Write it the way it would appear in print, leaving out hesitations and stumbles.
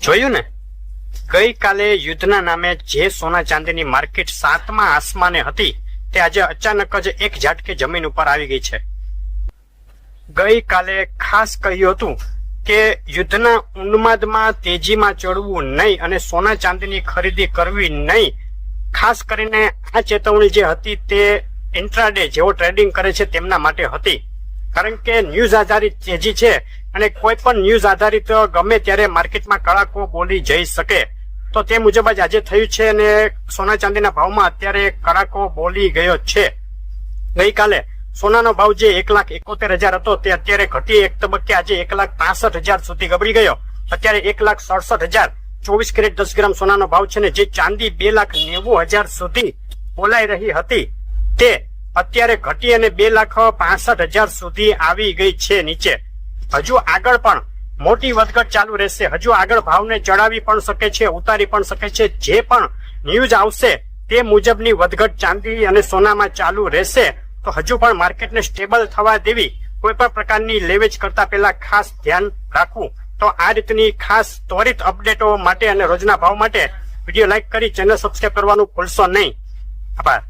જોયું ને, ગઈકાલે યુદ્ધના નામે જે સોના ચાંદીની માર્કેટ 7મા આસમાને હતી તે આજે અચાનક જ એક ઝાટકે જમીન ઉપર આવી ગઈ છે. ગઈકાલે ખાસ કહ્યું હતું કે યુદ્ધના ઉન્માદમાં તેજીમાં ચડવું નહીં અને સોના ચાંદીની ખરીદી કરવી નહીં. ખાસ કરીને આ ચેતવણી જે હતી તે ઇન્ટ્રાડે જેવો ટ્રેડિંગ કરે છે તેમના માટે હતી. કારણ કે ન્યૂઝ આધારિત તેજી છે અને કોઈ પણ ન્યૂઝ આધારિત ગમે ત્યારે માર્કેટમાં કડાકો બોલી જઈ શકે. તો તે મુજબ જ આજે થયું છે અને સોના ચાંદીના ભાવમાં અત્યારે કડાકો બોલી ગયો છે. ગઈકાલે સોનાનો ભાવ જે 1,71,000 હતો તે અત્યારે ઘટી એક તબક્કે આજે 1,65,000 સુધી ગબડી ગયો. અત્યારે 1,67,000 24 કેરેટ 10 ગ્રામ સોનાનો ભાવ છે ને જે ચાંદી 2,90,000 સુધી બોલાઈ રહી હતી તે અત્યારે ઘટી અને 2,65,000 સુધી આવી ગઈ છે નીચે. હજુ આગળ પણ મોટી વધઘટ ચાલુ રહેશે. હજુ આગળ ભાવને ચડાવી પણ શકે છે, ઉતારી પણ શકે છે. જે પણ ન્યૂઝ આવશે તે મુજબની વધઘટ ચાંદી અને સોનામાં ચાલુ રહેશે. તો હજુ પણ માર્કેટને સ્ટેબલ થવા દેવી, કોઈ પણ પ્રકારની લેવેચ કરતા પહેલા ખાસ ધ્યાન રાખવું. તો આ રીતની ખાસ ત્વરિત અપડેટો માટે અને રોજના ભાવ માટે વિડીયો લાઈક કરી ચેનલ સબસ્ક્રાઈબ કરવાનું ભૂલશો નહીં. આભાર.